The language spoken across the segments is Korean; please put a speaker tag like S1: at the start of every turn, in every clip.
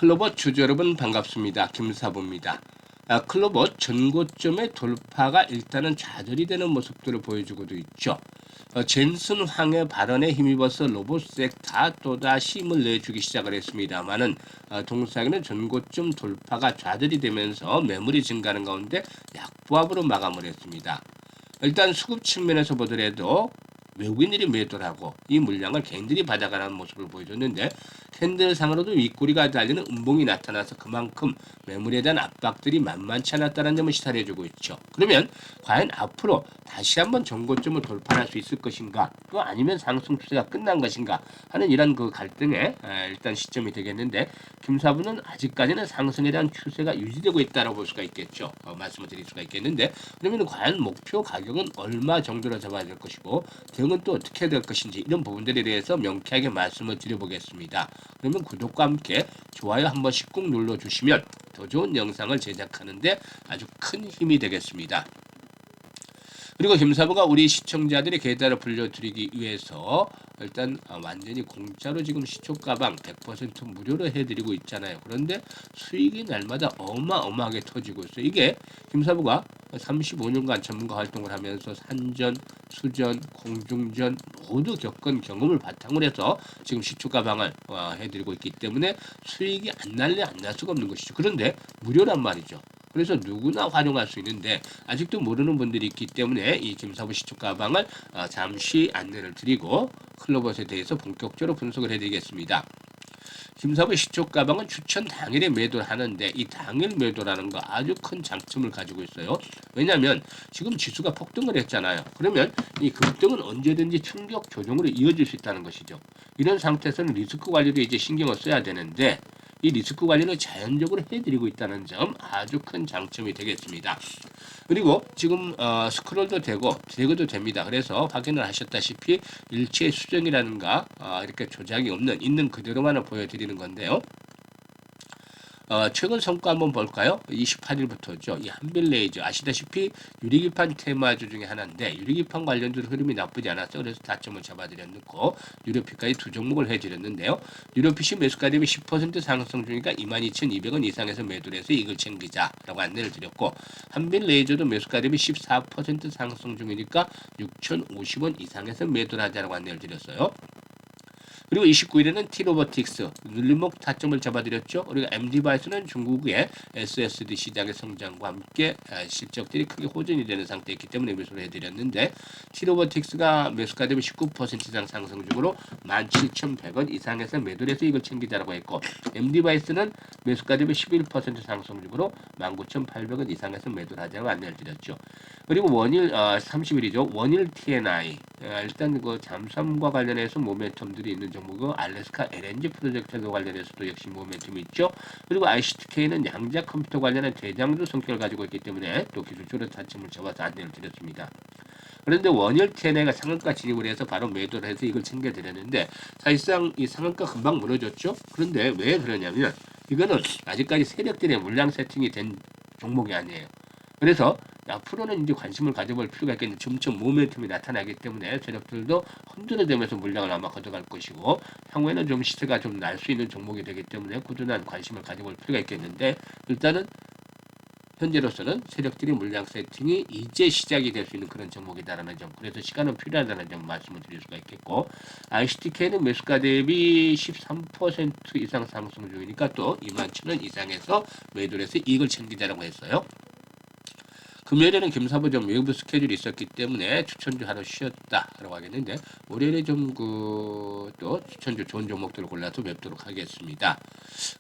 S1: 클로버 주주 여러분 반갑습니다. 김사부입니다. 클로버 전고점의 돌파가 일단은 좌절이 되는 모습들을 보여주고도 있죠. 젠슨 황의 발언에 힘입어서 로봇색 다 또다시 힘을 내주기 시작을 했습니다만은 동사에는 전고점 돌파가 좌절이 되면서 매물이 증가하는 가운데 약보합으로 마감을 했습니다. 일단 수급 측면에서 보더라도 외국인들이 매도를 하고 이 물량을 개인들이 받아가는 모습을 보여줬는데 캔들상으로도 윗꼬리가 달리는 음봉이 나타나서 그만큼 매물에 대한 압박들이 만만치 않았다는 점을 시사해주고 있죠. 그러면 과연 앞으로 다시 한번 전고점을 돌파할 수 있을 것인가 또 아니면 상승 추세가 끝난 것인가 하는 이런 그 갈등의 일단 시점이 되겠는데 김사부는 아직까지는 상승에 대한 추세가 유지되고 있다고 볼 수가 있겠죠. 말씀을 드릴 수가 있겠는데 그러면 과연 목표 가격은 얼마 정도로 잡아야 될 것이고 대응은 또 어떻게 될 것인지 이런 부분들에 대해서 명쾌하게 말씀을 드려보겠습니다. 그러면 구독과 함께 좋아요 한 번씩 꾹 눌러주시면 더 좋은 영상을 제작하는데 아주 큰 힘이 되겠습니다. 그리고 김사부가 우리 시청자들의 계좌를 불려드리기 위해서 일단 완전히 공짜로 지금 시초가방 100% 무료로 해드리고 있잖아요. 그런데 수익이 날마다 어마어마하게 터지고 있어요. 이게 김사부가 35년간 전문가 활동을 하면서 산전, 수전, 공중전 모두 겪은 경험을 바탕으로 해서 지금 시초가방을 해드리고 있기 때문에 수익이 안 날래 안 날 수가 없는 것이죠. 그런데 무료란 말이죠. 그래서 누구나 활용할 수 있는데 아직도 모르는 분들이 있기 때문에 이 김사부 시초가방을 잠시 안내를 드리고 클로버스에 대해서 본격적으로 분석을 해드리겠습니다. 김사부 시초가방은 추천 당일에 매도를 하는데 이 당일 매도라는 거 아주 큰 장점을 가지고 있어요. 왜냐하면 지금 지수가 폭등을 했잖아요. 그러면 이 급등은 언제든지 충격 조정으로 이어질 수 있다는 것이죠. 이런 상태에서는 리스크 관리도 이제 신경을 써야 되는데 이 리스크 관리를 자연적으로 해드리고 있다는 점 아주 큰 장점이 되겠습니다. 그리고 지금 스크롤도 되고 제거도 됩니다. 그래서 확인을 하셨다시피 일체 수정이라든가 이렇게 조작이 없는 있는 그대로만을 보여드리는 건데요. 최근 성과 한번 볼까요? 28일부터죠. 이 한빌레이저 아시다시피 유리기판 테마주 중에 하나인데 유리기판 관련주로 흐름이 나쁘지 않았어요. 그래서 다점을 잡아드렸고 유료피까지 두 종목을 해드렸는데요. 유료피시 매수가 대비 10% 상승 중이니까 22,200원 이상에서 매도를 해서 이걸 챙기자라고 안내를 드렸고 한빌레이저도 매수가 대비 14% 상승 중이니까 6,050원 이상에서 매도를 하자라고 안내를 드렸어요. 그리고 29일에는 T로보틱스 눌림목 타점을 잡아드렸죠. 그리고 MD바이스는 중국의 SSD 시장의 성장과 함께 실적들이 크게 호전이 되는 상태였기 때문에 매수를 해드렸는데 T로보틱스가 매수가 대비 19% 이상 상승 중으로 17,100원 이상에서 매도를 해서 이걸 챙기자라고 했고 MD바이스는 매수가 대비 11% 상승 중으로 19,800원 이상에서 매도를 하자고 안내를 드렸죠. 그리고 원일 30일이죠. 원일 TNI 일단 그 잠수함과 관련해서 모멘텀들이 있는 종목은 알래스카 LNG 프로젝트와 관련해서도 역시 모멘텀이 있죠. 그리고 ICTK는 양자 컴퓨터 관련한 대장주 성격을 가지고 있기 때문에 또 기술적으로 타점을 잡아서 안내를 드렸습니다. 그런데 원일 TNI가 상한가 진입을 해서 바로 매도를 해서 이걸 챙겨드렸는데 사실상 이 상한가 금방 무너졌죠. 그런데 왜 그러냐면 이거는 아직까지 세력들의 물량 세팅이 된 종목이 아니에요. 그래서 앞으로는 이제 관심을 가져볼 필요가 있겠는데 점점 모멘텀이 나타나기 때문에 세력들도 흔들어대면서 물량을 아마 가져갈 것이고 향후에는 좀 시세가 좀 날 수 있는 종목이 되기 때문에 꾸준한 관심을 가져볼 필요가 있겠는데 일단은 현재로서는 세력들이 물량 세팅이 이제 시작이 될 수 있는 그런 종목이다라는 점, 그래서 시간은 필요하다는 점 말씀을 드릴 수가 있겠고 ICTK는 매수가 대비 13% 이상 상승 중이니까 또 21,000원 이상에서 매도를 해서 이익을 챙기자라고 했어요. 금요일에는 김사부 좀 외부 스케줄이 있었기 때문에 추천주 하루 쉬었다라고 하겠는데 월요일에 좀 또 추천주 좋은 종목들을 골라서 뵙도록 하겠습니다.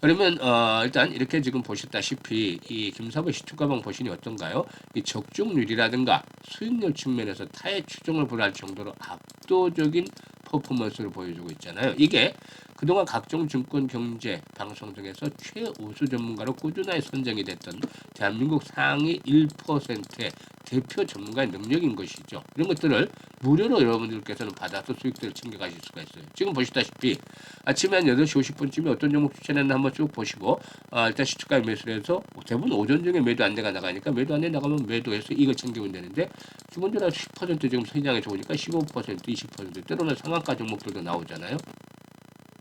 S1: 그러면 일단 이렇게 지금 보셨다시피 이 김사부 시초가방 보시니 어떤가요? 이 적중률이라든가 수익률 측면에서 타의 추종을 불할 정도로 압도적인 퍼포먼스를 보여주고 있잖아요. 이게 그동안 각종 증권 경제 방송 등에서 최우수 전문가로 꾸준하게 선정이 됐던 대한민국 상위 1%의 대표 전문가의 능력인 것이죠. 이런 것들을 무료로 여러분들께서는 받아서 수익들을 챙겨가실 수가 있어요. 지금 보시다시피 아침에 한 8시 50분쯤에 어떤 종목 추천했나 한번 쭉 보시고 일단 시초가에 매수를 해서 대부분 오전 중에 매도 안내가 나가니까 매도 안내 나가면 매도해서 이걸 챙기면 되는데 기본적으로 10% 지금 시장에 좋으니까 15% 20% 때로는 상한가 종목들도 나오잖아요.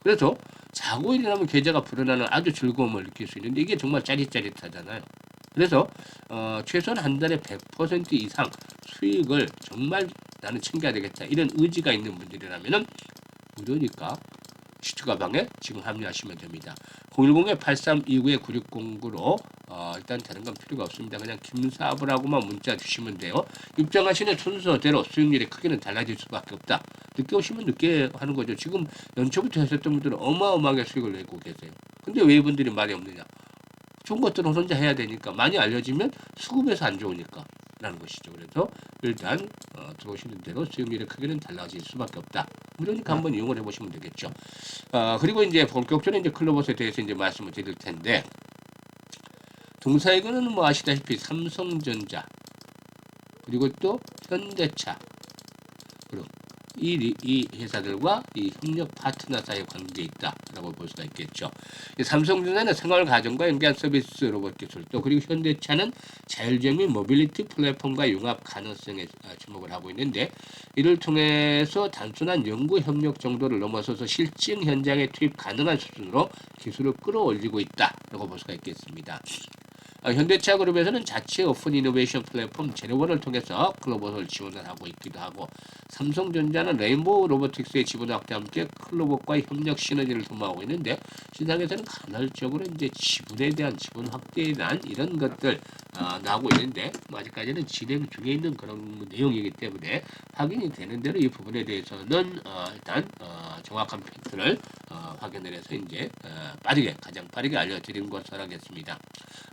S1: 그래서 자고 일어나면 계좌가 불어나는 아주 즐거움을 느낄 수 있는데 이게 정말 짜릿짜릿하잖아요. 그래서 최소한 한 달에 100% 이상 수익을 정말 나는 챙겨야 되겠다 이런 의지가 있는 분들이라면은 무료니까 시투가방에 지금 합류하시면 됩니다. 010-8329-9609로 일단 다른 건 필요가 없습니다. 그냥 김사부라고만 문자 주시면 돼요. 입장하시는 순서대로 수익률의 크기는 달라질 수밖에 없다. 늦게 오시면 늦게 하는 거죠. 지금 연초부터 하셨던 분들은 어마어마하게 수익을 내고 계세요. 근데 왜 이분들이 말이 없느냐? 좋은 것들은 혼자 해야 되니까 많이 알려지면 수급에서 안 좋으니까 라는 것이죠. 그래서 일단 들어오시는 대로 수익률의 크기는 달라질 수밖에 없다. 무료니까 한번 이용을 해보시면 되겠죠. 그리고 이제 본격적으로 이제 클로버스에 대해서 이제 말씀을 드릴 텐데 동사이거는 뭐 아시다시피 삼성전자 그리고 또 현대차 그리고 이 회사들과 이 협력 파트너 사이에 관계에 있다라고 볼 수가 있겠죠. 삼성전자는 생활 가정과 연계한 서비스 로봇 기술 또 그리고 현대차는 자율주행 및 모빌리티 플랫폼과 융합 가능성에 주목을 하고 있는데 이를 통해서 단순한 연구 협력 정도를 넘어서서 실증 현장에 투입 가능한 수준으로 기술을 끌어올리고 있다라고 볼 수가 있겠습니다. 현대차 그룹에서는 자체 오픈 이노베이션 플랫폼 제로원을 통해서 클로봇을 지원을 하고 있기도 하고 삼성전자는 레인보우 로보틱스의 지분 확대와 함께 클로봇과의 협력 시너지를 도모하고 있는데 시장에서는 간헐적으로 이제 지분 확대에 대한 이런 것들 나오고 있는데 아직까지는 진행 중에 있는 그런 내용이기 때문에 확인이 되는 대로 이 부분에 대해서는 일단 정확한 팩트를 확인을 해서 이제 가장 빠르게 알려드리는 것으로 하겠습니다.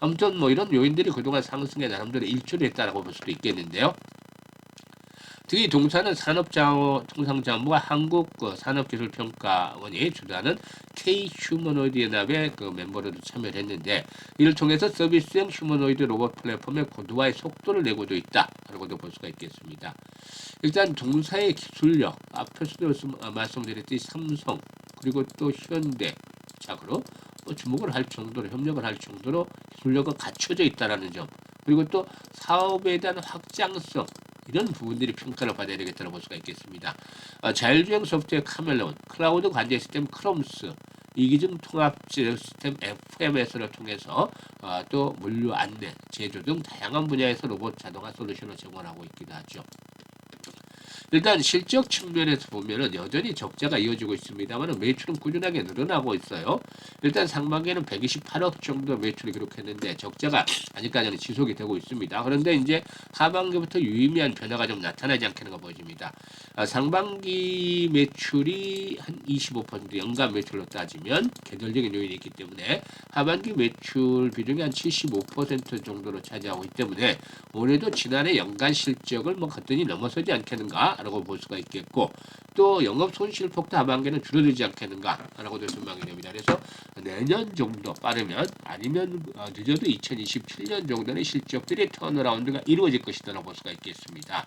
S1: 아무튼 뭐 이런 요인들이 그동안 상승에 나름대로 일조를 했다라고 볼 수도 있겠는데요. 특히 동사는 산업통상자원부가 한국산업기술평가원이 주도하는 K-휴머노이드 연합의 그 멤버로도 참여를 했는데 이를 통해서 서비스형 휴머노이드 로봇 플랫폼의 고도화의 속도를 내고도 있다라고도 볼 수가 있겠습니다. 일단 동사의 기술력, 앞에서도 말씀드렸듯이 삼성 그리고 또 현대차로 주목을 할 정도로 협력을 할 정도로 기술력은 갖춰져 있다라는 점 그리고 또 사업에 대한 확장성 이런 부분들이 평가를 받아야 되겠다고 볼 수가 있겠습니다. 자율주행 소프트웨어 카멜레온, 클라우드 관제 시스템 크롬스, 이기능 통합 시스템 FMS를 통해서 또 물류 안내, 제조 등 다양한 분야에서 로봇 자동화 솔루션을 제공하고 있기도 하죠. 일단 실적 측면에서 보면은 여전히 적자가 이어지고 있습니다만 매출은 꾸준하게 늘어나고 있어요. 일단 상반기에는 128억 정도 매출을 기록했는데 적자가 아직까지는 지속이 되고 있습니다. 그런데 이제 하반기부터 유의미한 변화가 좀 나타나지 않겠는가 보입니다. 상반기 매출이 한 25% 연간 매출로 따지면 계절적인 요인이 있기 때문에 하반기 매출 비중이 한 75% 정도로 차지하고 있기 때문에 올해도 지난해 연간 실적을 뭐 거뜬히 넘어서지 않겠는가라고 볼 수가 있겠고 또 영업 손실폭도 하반기에는 줄어들지 않겠는가라고도 전망이 됩니다. 그래서 내년 정도 빠르면 아니면 늦어도 2027년 정도는 실적들의 턴어라운드가 이루어질 것이라고 볼 수가 있겠습니다.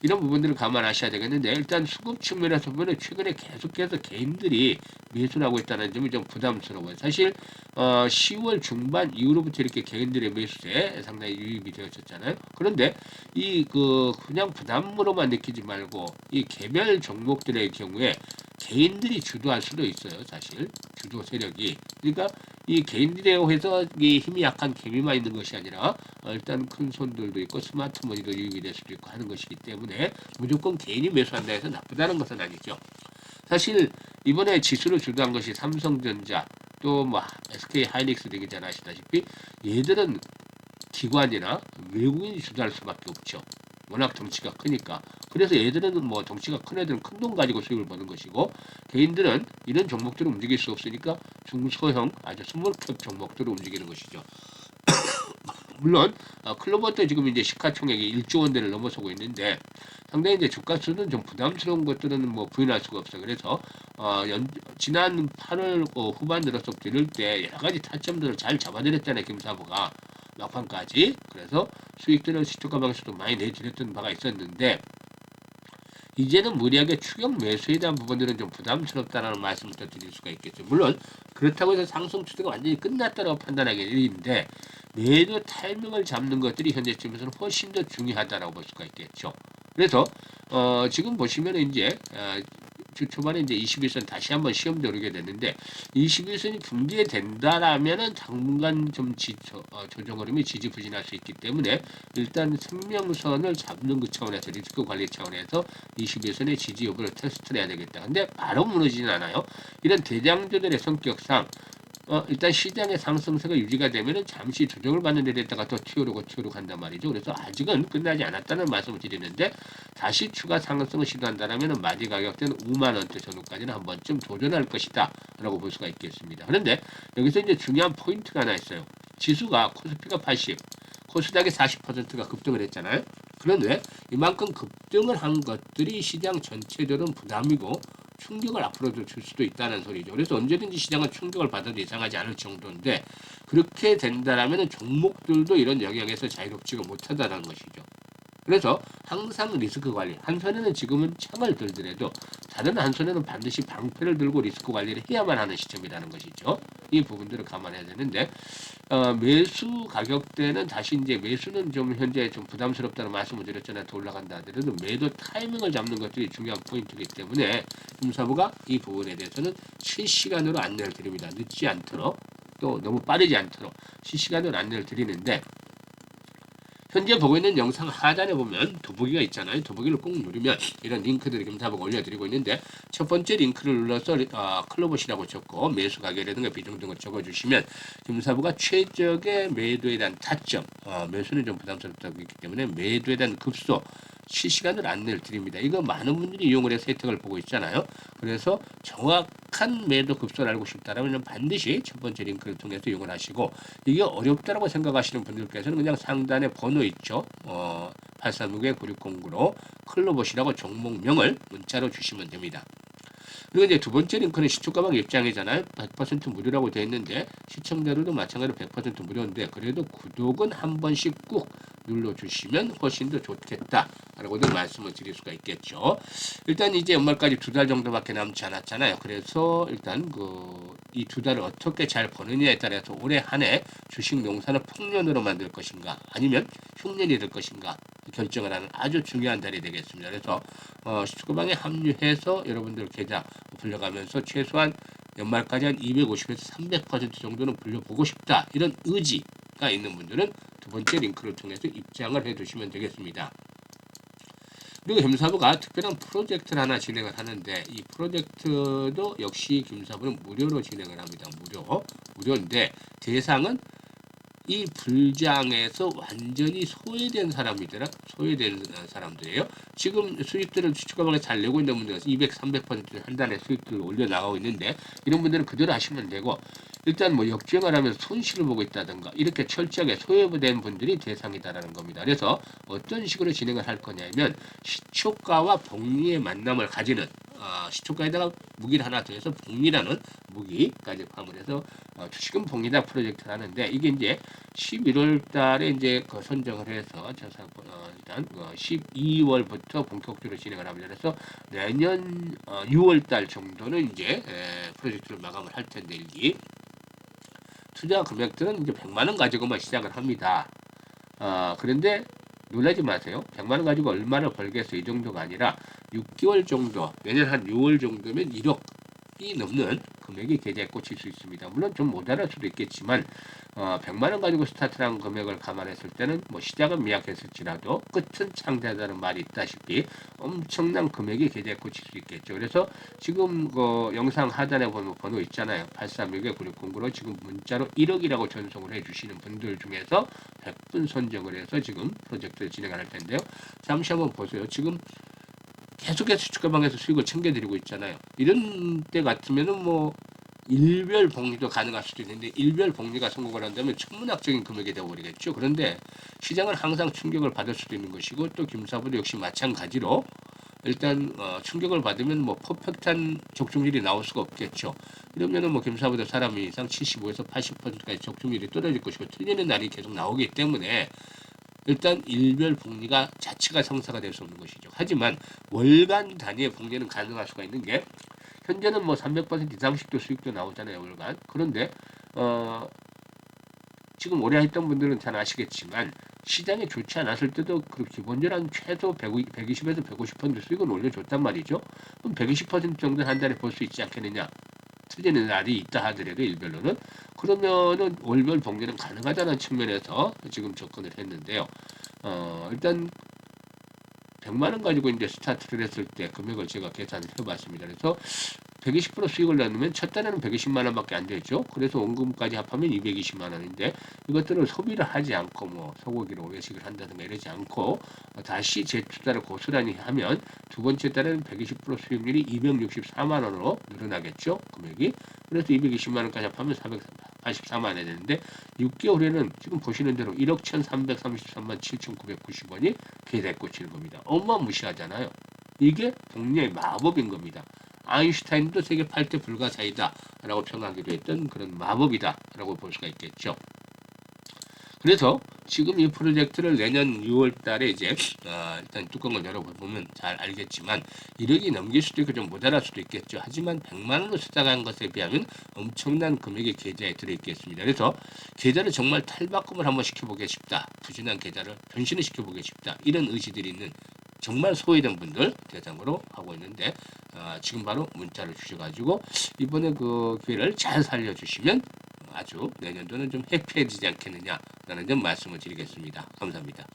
S1: 이런 부분들을 감안하셔야 되겠는데 일단 수급 측면에서 보면 최근에 계속해서 개인들이 매수하고 있다는 점이 좀 부담스러워요. 사실 10월 중반 이후로부터 이렇게 개인들의 매수세 상당히 유입이 되었었잖아요. 그런데 그냥 부담으로만 느끼지 말고 이 개별 종목들의 경우에 개인들이 주도할 수도 있어요. 사실 주도 세력이 그러니까 이 개인들에 의해서 이 힘이 약한 개미만 있는 것이 아니라 일단 큰 손들도 있고 스마트머니도 유입이 될 수도 있고 하는 것이기 때문에 무조건 개인이 매수한다 해서 나쁘다는 것은 아니죠. 사실 이번에 지수를 주도한 것이 삼성전자 또 뭐 SK 하이닉스 등이 잘 아시다시피 얘들은 기관이나 외국인이 주도할 수밖에 없죠. 워낙 덩치가 크니까. 그래서 얘들은 뭐 덩치가 큰 애들은 큰 돈 가지고 수익을 버는 것이고 개인들은 이런 종목들을 움직일 수 없으니까 중소형 아주 스몰캡 종목들을 움직이는 것이죠. 물론 클로버도 지금 이제 시가총액이 1조 원대를 넘어서고 있는데 상당히 이제 주가수는 좀 부담스러운 것들은 뭐 부인할 수가 없어요. 그래서 지난 8월 후반 들어서부터 이럴 때 여러 가지 타점들을 잘 잡아내렸잖아요. 김사부가 막판까지. 그래서 수익들을 시초가 방식도 많이 내드렸던 바가 있었는데 이제는 무리하게 추격 매수에 대한 부분들은 좀 부담스럽다는 말씀을 드릴 수가 있겠죠. 물론 그렇다고 해서 상승 추세가 완전히 끝났다고 판단하기는 일인데 매도 타이밍을 잡는 것들이 현재쯤에서는 훨씬 더 중요하다고 볼 수가 있겠죠. 그래서 지금 보시면 이제 주 초반에 이제 21선 다시 한번 시험도 오르게 됐는데 21선이 붕괴된다라면은 당분간 좀 조정 흐름이 지지부진할 수 있기 때문에 일단 생명선을 잡는 그 차원에서 리스크 관리 차원에서 21선의 지지 여부를 테스트를 해야 되겠다. 근데 바로 무너지진 않아요. 이런 대장주들의 성격상 일단 시장의 상승세가 유지가 되면은 잠시 조정을 받는 데 됐다가 또 튀어오르고 한단 말이죠. 그래서 아직은 끝나지 않았다는 말씀을 드리는데 다시 추가 상승을 시도한다면 마디 가격대는 5만 원대 전후까지는 한 번쯤 도전할 것이다 라고 볼 수가 있겠습니다. 그런데 여기서 이제 중요한 포인트가 하나 있어요. 지수가 코스피가 80, 코스닥이 40%가 급등을 했잖아요. 그런데 이만큼 급등을 한 것들이 시장 전체적으로는 부담이고 충격을 앞으로도 줄 수도 있다는 소리죠. 그래서 언제든지 시장은 충격을 받아도 이상하지 않을 정도인데 그렇게 된다라면 종목들도 이런 영향에서 자유롭지가 못하다는 것이죠. 그래서 항상 리스크 관리, 한 손에는 지금은 창을 들더라도 다른 한 손에는 반드시 방패를 들고 리스크 관리를 해야만 하는 시점이라는 것이죠. 이 부분들을 감안해야 되는데 매수 가격대는 다시 이제 매수는 좀 현재 좀 부담스럽다는 말씀을 드렸잖아요. 더 올라간다 하더라도 매도 타이밍을 잡는 것들이 중요한 포인트이기 때문에 금사부가 이 부분에 대해서는 실시간으로 안내를 드립니다. 늦지 않도록 또 너무 빠르지 않도록 실시간으로 안내를 드리는데 현재 보고 있는 영상 하단에 보면 더보기가 있잖아요. 더보기를 꼭 누르면 이런 링크들을 금사부가 올려드리고 있는데 첫 번째 링크를 눌러서 클로버시라고 적고 매수 가격이라든가 비중 등을 적어주시면 금사부가 최적의 매도에 대한 타점, 매수는 좀 부담스럽다고 했기 때문에 매도에 대한 급소 실시간으로 안내를 드립니다. 이거 많은 분들이 이용을 해서 혜택을 보고 있잖아요. 그래서 정확한 매도 급소를 알고 싶다면 반드시 첫 번째 링크를 통해서 이용을 하시고 이게 어렵다라고 생각하시는 분들께서는 그냥 상단에 번호 있죠. 836-9609로 클로버시라고 종목명을 문자로 주시면 됩니다. 그리고 이제 두 번째 링크는 시초가방 입장이잖아요. 100% 무료라고 되어 있는데 시청자들도 마찬가지로 100% 무료인데 그래도 구독은 한 번씩 꼭 눌러주시면 훨씬 더 좋겠다라고도 말씀을 드릴 수가 있겠죠. 일단 이제 연말까지 2달 정도밖에 남지 않았잖아요. 그래서 일단 이 2달을 어떻게 잘 버느냐에 따라서 올해 한 해 주식 농사를 풍년으로 만들 것인가 아니면 흉년이 될 것인가 결정을 하는 아주 중요한 달이 되겠습니다. 그래서 시초가방에 합류해서 여러분들 계좌 불려가면서 최소한 연말까지 한 250에서 300% 정도는 불려보고 싶다. 이런 의지가 있는 분들은 두 번째 링크를 통해서 입장을 해두시면 되겠습니다. 그리고 김사부가 특별한 프로젝트를 하나 진행을 하는데 이 프로젝트도 역시 김사부는 무료로 진행을 합니다. 무료인데 대상은 이 불장에서 완전히 소외된 사람들이에요. 지금 수익들을 추가방에 잘 내고 있는 분들은 200, 300% 한 달에 수익들을 올려나가고 있는데 이런 분들은 그대로 하시면 되고 일단 뭐 역주행을 하면서 손실을 보고 있다든가 이렇게 철저하게 소외된 분들이 대상이다라는 겁니다. 그래서 어떤 식으로 진행을 할 거냐면 시초가와 복리의 만남을 가지는 시초가에다가 무기를 하나 더해서 복리라는 무기까지 포함을 해서 주식은 복리다 프로젝트를 하는데 이게 이제 11월 달에 이제 선정을 해서 일단 12월부터 본격적으로 진행을 합니다. 그래서 내년 6월 달 정도는 이제 프로젝트를 마감을 할 텐데 일기 투자 금액들은 이제 100만 원 가지고만 시작을 합니다. 그런데 놀라지 마세요. 100만 원 가지고 얼마를 벌겠어 이 정도가 아니라 6개월 정도, 내년 한 6월 정도면 1억이 넘는 금액이 계좌에 꽂힐 수 있습니다. 물론 좀 모자랄 수도 있겠지만 100만 원 가지고 스타트한 금액을 감안했을 때는 뭐 시작은 미약했을지라도 끝은 창대하다는 말이 있다시피 엄청난 금액이 계좌에 꽂힐 수 있겠죠. 그래서 지금 영상 하단에 보면 번호 있잖아요. 836-9609로 지금 문자로 1억이라고 전송을 해주시는 분들 중에서 100분 선정을 해서 지금 프로젝트를 진행할 텐데요. 잠시 한번 보세요. 지금 계속해서 주가방에서 수익을 챙겨드리고 있잖아요. 이런 때 같으면은 뭐 일별 복리도 가능할 수도 있는데 일별 복리가 성공을 한다면 천문학적인 금액이 되어버리겠죠. 그런데 시장은 항상 충격을 받을 수도 있는 것이고 또 김사부도 역시 마찬가지로 일단 충격을 받으면 뭐 퍼펙트한 적중률이 나올 수가 없겠죠. 그러면은 뭐 김사부도 사람이 이상 75에서 80%까지 적중률이 떨어질 것이고 틀리는 날이 계속 나오기 때문에 일단 일별 복리가 자체가 성사가 될 수 없는 것이죠. 하지만 월간 단위의 복리는 가능할 수가 있는 게 현재는 뭐 300% 이상씩도 수익도 나오잖아요. 월간. 그런데 지금 오래 했던 분들은 잘 아시겠지만 시장이 좋지 않았을 때도 그 기본적으로 한 최소 120에서 150% 수익은 올려줬단 말이죠. 그럼 120% 정도 한 달에 볼 수 있지 않겠느냐? 틀리는 날이 있다 하더라도 일별로는 그러면은 월별 복리는 가능하다는 측면에서 지금 접근을 했는데요. 일단 100만 원 가지고 이제 스타트를 했을 때 금액을 제가 계산을 해봤습니다. 그래서 120% 수익을 내놓으면 첫 달에는 120만 원밖에 안 되죠. 그래서 원금까지 합하면 220만 원인데 이것들을 소비를 하지 않고 뭐 소고기로 외식을 한다든가 이러지 않고 다시 재투자를 고스란히 하면 두 번째 달에는 120% 수익률이 264만 원으로 늘어나겠죠. 금액이. 그래서 220만 원까지 합하면 484만 원이 되는데 6개월에는 지금 보시는 대로 1억 1,333만 7,990원이 계좌에 꽂히는 겁니다. 어마무시하잖아요. 이게 복리의 마법인 겁니다. 아인슈타인도 세계 8대 불가사의다 라고 평하기도 했던 그런 마법이다 라고 볼 수가 있겠죠. 그래서 지금 이 프로젝트를 내년 6월 달에 이제 일단 뚜껑을 열어보면 잘 알겠지만 1억이 넘길 수도 있고 좀 모자랄 수도 있겠죠. 하지만 100만 원으로 시작한 것에 비하면 엄청난 금액의 계좌에 들어있겠습니다. 그래서 계좌를 정말 탈바꿈을 한번 시켜보고 싶다. 부진한 계좌를 변신을 시켜보고 싶다. 이런 의지들이 있는 정말 소외된 분들 대상으로 하고 있는데 지금 바로 문자를 주셔가지고 이번에 그 기회를 잘 살려주시면 아주 내년도는 좀 해피해지지 않겠느냐라는 점 말씀을 드리겠습니다. 감사합니다.